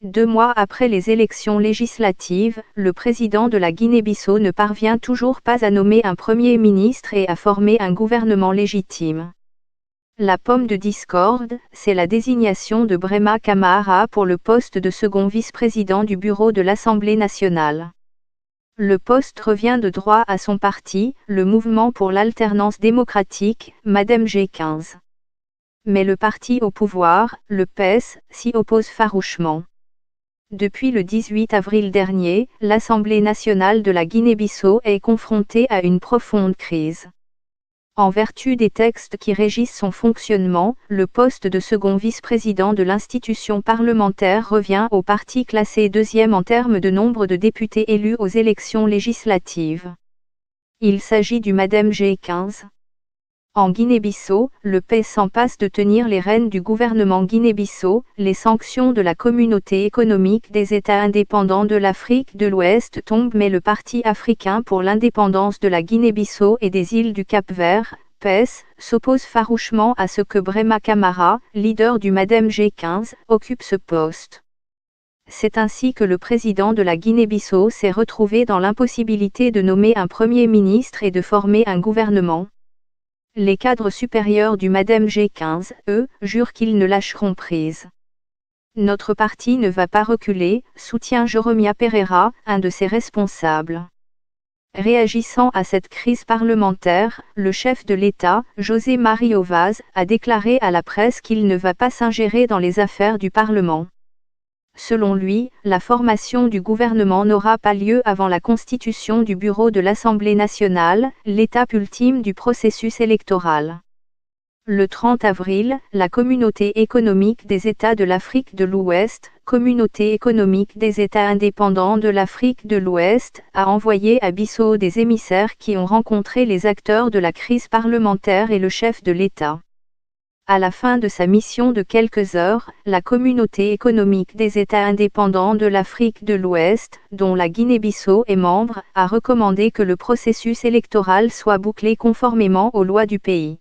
2 mois après les élections législatives, le président de la Guinée-Bissau ne parvient toujours pas à nommer un Premier ministre et à former un gouvernement légitime. La pomme de discorde, c'est la désignation de Brema Camara pour le poste de second vice-président du bureau de l'Assemblée nationale. Le poste revient de droit à son parti, le Mouvement pour l'alternance démocratique, Madame G15. Mais le parti au pouvoir, le PES, s'y oppose farouchement. Depuis le 18 avril dernier, l'Assemblée nationale de la Guinée-Bissau est confrontée à une profonde crise. En vertu des textes qui régissent son fonctionnement, le poste de second vice-président de l'institution parlementaire revient au parti classé deuxième en termes de nombre de députés élus aux élections législatives. Il s'agit du Madame G15. En Guinée-Bissau, le PES s'en passe de tenir les rênes du gouvernement Guinée-Bissau, les sanctions de la Communauté économique des États indépendants de l'Afrique de l'Ouest tombent mais le Parti africain pour l'indépendance de la Guinée-Bissau et des îles du Cap-Vert, PES, s'oppose farouchement à ce que Brema Camara, leader du Madame G15, occupe ce poste. C'est ainsi que le président de la Guinée-Bissau s'est retrouvé dans l'impossibilité de nommer un Premier ministre et de former un gouvernement. Les cadres supérieurs du Madame G15, eux, jurent qu'ils ne lâcheront prise. Notre parti ne va pas reculer, soutient Joromia Pereira, un de ses responsables. Réagissant à cette crise parlementaire, le chef de l'État, José Mario Vaz, a déclaré à la presse qu'il ne va pas s'ingérer dans les affaires du Parlement. Selon lui, la formation du gouvernement n'aura pas lieu avant la constitution du bureau de l'Assemblée nationale, l'étape ultime du processus électoral. Le 30 avril, la Communauté économique des États de l'Afrique de l'Ouest, Communauté économique des États indépendants de l'Afrique de l'Ouest, a envoyé à Bissau des émissaires qui ont rencontré les acteurs de la crise parlementaire et le chef de l'État. À la fin de sa mission de quelques heures, la Communauté économique des États indépendants de l'Afrique de l'Ouest, dont la Guinée-Bissau est membre, a recommandé que le processus électoral soit bouclé conformément aux lois du pays.